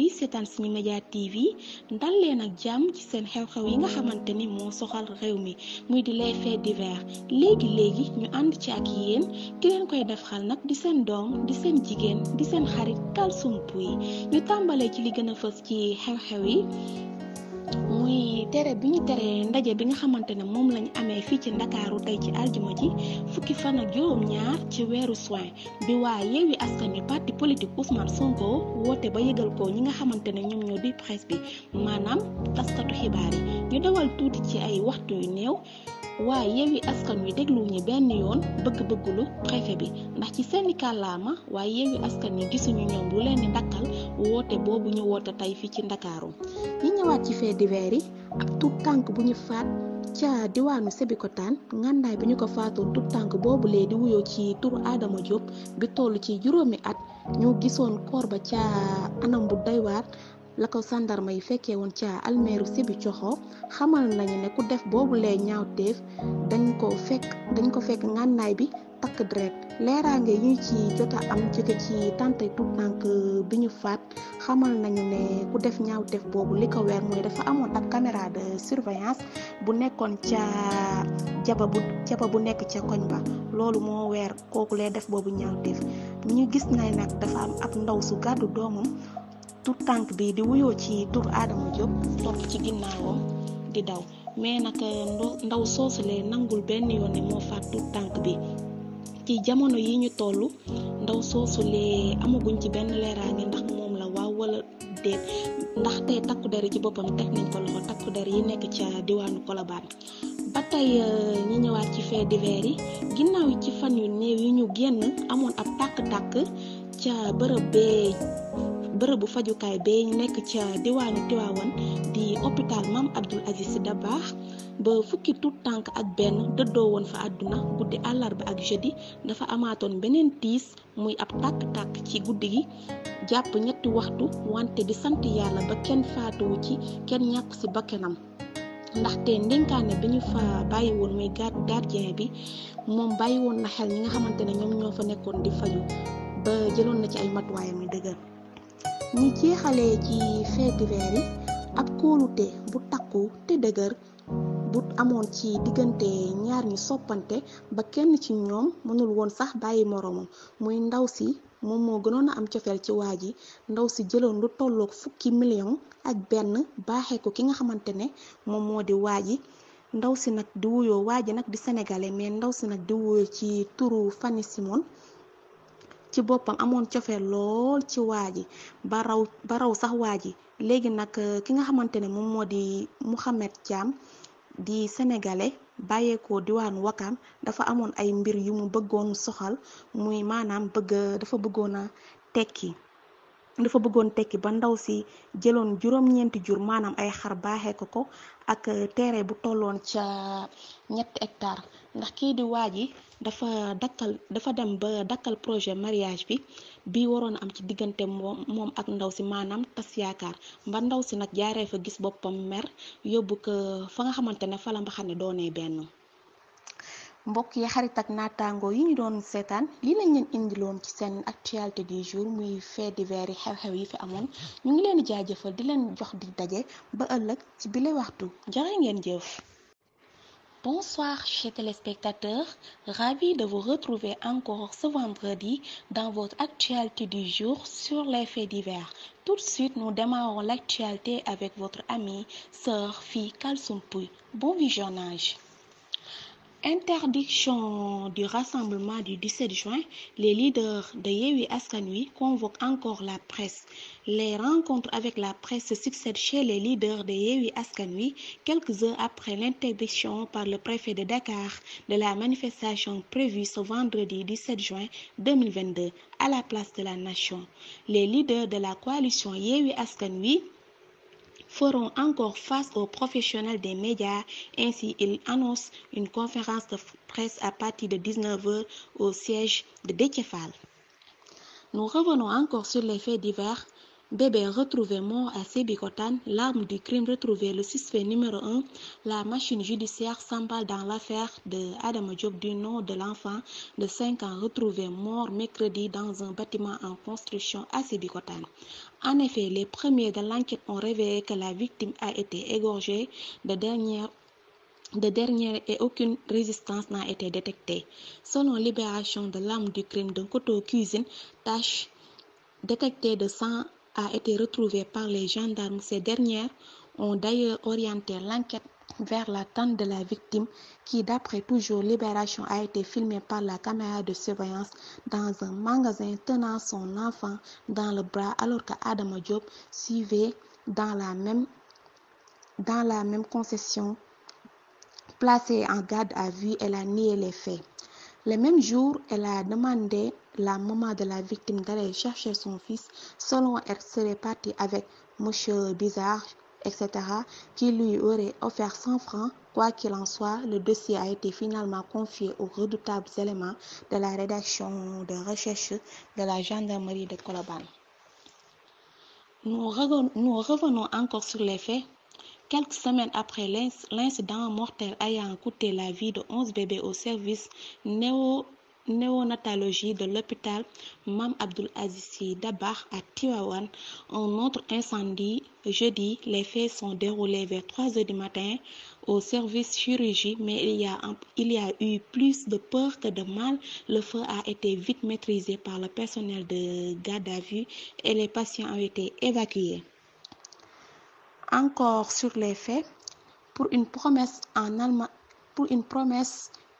yi seetaan suñu média TV dal leen ak jàmm ci seen xew-xew yi nga xamante ni moo soxal réew mi muy di les faits divers léegi ñu ànd ci ak yéen ki leen koy defal nag di seen doom di seen jigéen di seen xarit Kalsoum Pouye ñu tàmbalee ci li gën a fës ci xew-xew yi muy tere bi ñu teree ndaje bi nga xamante ne moom lañ amee fii ci ndakaaru tey ci aljuma ji fukki fan ak juróom-ñaar ci weeru juin bi waa Yewwi Askan Wi parti politique Ousmane Sonko woote ba yëgal ko ñi nga xamante ne ñoom ñoo di presse bi maanaam taskatu xibaar yi ñu dawal tuuti ci ay waxtu yu néew waa Yewwi Askan Wi déglu ñi benn yoon bëgg-bëggulu préfet bi ndax ci seeni kàllaama waa Yewwi Askan Wi gisuñu ñoom lu leen di dakkal woote boobu ñu woote tey fii ci ndakaaru ñi ñëwaat ci faits divers yi ab tuut tànk bu ñu faat ca diwaanu Sébikotane ngàndaay bi ñu ko faatoon tuut tànk boobu lee di wuyoo ci turu Adama Diop bi toll ci juróomi at ñu gisoon koor ba ca anam bu doy waar la ko sandarma yi fekkee woon ca almeeru Sibicoxo xamal nañu ne ku def boobu lee ñaawteef dañ ko fekk ngànnaay bi takk deret leeraange yi ci jot a am jóge ci tàntay tuut tànk bi ñu faat xamal nañu ne ku def ñaawteef boobu li ko weer mooy dafa amoon ab caméra de surveillance bu nekkoon ca jaba bu nekk ca koñ ba loolu moo weer kooku lee def boobu ñaawteef ñu gis na nag dafa am ab ndaw su gàddu doomam tuut tànk bi di wuyoo ci tur Adama Diop topp ci ginnaawam di daw mais nag ndaw soosulee nangul benn yoon ne moo faat tuut tànk bi ci jamono yi ñu toll ndaw soosulee amaguñ ci benn leeraange ndax moom la waaw wala déet ndax tey takku der yi ci boppam teg nañ ko loxo takku der yi nekk ca diwaanu Colobane ba tey ñi ñëwaat ci faits divers yi ginnaaw yi ci fan yu néew yi ñu génn amoon ab tàkk-tàkk ca bërëbu fajukaay bee nekk ca diwaanu Tivaouane di hôpital Mame Abdoul Aziz Sy Dabakh ba fukki tuut tànk ak benn dëddoo woon fa àdduna guddi àllarba ak jeudi dafa amaatoon beneen tiis muy ab tàkk-tàkk ci guddi gi jàpp ñetti waxtu wante di sant yàlla ba kenn faatuwu ci kenn ñàkk ci bakkanam ndaxte ndénkaane bi ñu fa bàyyi woon muy gardien bi moom bàyyi woon na xel ñi nga xamante ne ñoom ñoo fa nekkoon di faju ba jëloon na ci ay matuwaayam yu dëgër ñi jeexalee ci faits divers yi ab kóolute bu takku te dëgër bu amoon ci diggante ñaar ñi soppante ba kenn ci ñoom mënul woon sax bàyyi moroomam muy ndaw si moom moo gënoon a am cofeel ci waa ji ndaw si jëloon lu tolloog fukki million ak benn baaxee ko ki nga xamante ne moom moo di waa ji ndaw si nag di wuyoo waa ji nag di sénégalais mais ndaw si nag di wuyoo ci turu Fanny Simone ci boppam amoon cofeel lool ci waa ji ba raw sax waa ji léegi nag ki nga xamante ne moom moo di Mouhamed Thiam di sénégalais bàyyeekoo diwaanu Wakam dafa amoon ay mbir yu mu bëggoon soxal muy maanaam dafa bëggoon tekki ba ndaw si jëloon juróom-ñeenti jur maanaam ay xar baaxee ko ak terrain bu tolloon ca 3 hectares ndax kii di waa ji dafa dem ba dakkal projet mariage bi waroon a am ci diggante moom ak ndaw si maanaam tas yaakaar ba ndaw si nag jaaree fa gis boppam mer yóbbu ko fa nga xamante ne fa la mbaxane doonee benn. mbokk yi xarit ak naataango yi ñu doon seetaan lii lañ leen indiloon ci seen actualité du jour muy faits divers yi xew-xew yi fi amoon ñu ngi leen di jaajëfal di leen jox di daje ba ëllëg ci bile waxtu jërë ngeen jëf. Bonsoir chers téléspectateurs, ravi de vous retrouver encore ce vendredi dans votre actualité du jour sur les faits divers. Tout de suite, nous démarrons l'actualité avec votre amie, sœur, fille Kalsoum Pouye. Bon visionnage. Interdiction du rassemblement du 17 juin, les leaders de Yewwi Askan Wi convoquent encore la presse. Les rencontres avec la presse se succèdent chez les leaders de Yewwi Askan Wi quelques heures après l'interdiction par le préfet de Dakar de la manifestation prévue ce vendredi 17 juin 2022 à la place de la Nation. Les leaders de la coalition Yewwi Askan Wi feront encore face aux professionnels des médias. Ainsi, ils annoncent une conférence de presse à partir de 19h au siège de Déthié Fall. Nous revenons encore sur les faits divers. Bébé retrouvé mort à Sébikotane, l'arme du crime retrouvée, le suspect numéro 1, la machine judiciaire s'emballe dans l'affaire de Adama Diop du nom de l'enfant de 5 ans retrouvé mort mercredi dans un bâtiment en construction à Sébikotane. En effet, les premiers de l'enquête ont révélé que la victime a été égorgée de dernière et aucune résistance n'a été détectée. Selon Libération, de l'arme du crime d'un couteau cuisine, tache détectée de sang a été retrouvée par les gendarmes. Ces dernières ont d'ailleurs orienté l'enquête vers la tante de la victime qui, d'après toujours Libération, a été filmée par la caméra de surveillance dans un magasin tenant son enfant dans le bras alors que Adama Diop suivait dans la même concession. Placée en garde à vue, elle a nié les faits. Le même jour, elle a demandé la maman de la victime d'aller chercher son fils. Selon elle, serait partie avec Monsieur Bizarre, etc., qui lui aurait offert 100 francs. Quoi qu'il en soit, le dossier a été finalement confié aux redoutables éléments de la rédaction de recherche de la gendarmerie de Colobane. Nous revenons encore sur les faits. Quelques semaines après l'incident mortel ayant coûté la vie de 11 bébés au service néonatologie de l'hôpital Mame Abdoul Aziz Sy Dabakh à Tivaouane, un autre incendie jeudi. Les faits sont déroulés vers 3 heures du matin au service chirurgie, mais il y a eu plus de peur que de mal. Le feu a été vite maîtrisé par le personnel de garde à vue et les patients ont été évacués. Encore sur les faits, pour une promesse,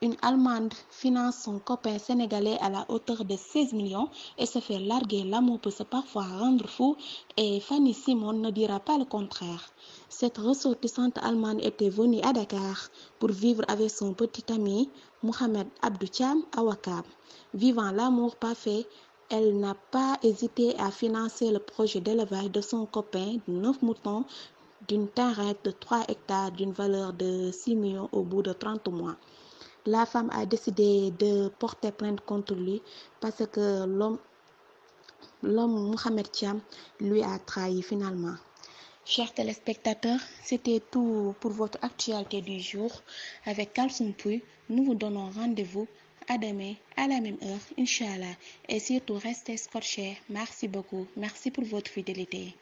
une Allemande finance son copain sénégalais à la hauteur de 16 millions et se fait larguer. L'amour peut parfois rendre fou et Fanny Simon ne dira pas le contraire. Cette ressortissante allemande était venue à Dakar pour vivre avec son petit ami Mohamed Abdou Thiam à Ouakam. Vivant l'amour parfait, elle n'a pas hésité à financer le projet d'élevage de son copain de 9 moutons d'une terrain de 3 hectares d'une valeur de 6 millions au bout de 30 mois. La femme a décidé de porter plainte contre lui parce que l'homme Mohamed Thiam lui a trahi finalement. Chers téléspectateurs, c'était tout pour votre actualité du jour avec Kalsoum Pouy. Nous vous donnons rendez-vous à demain à la même heure, Inch'Allah. Et surtout, restez scotchés. Merci beaucoup. Merci pour votre fidélité.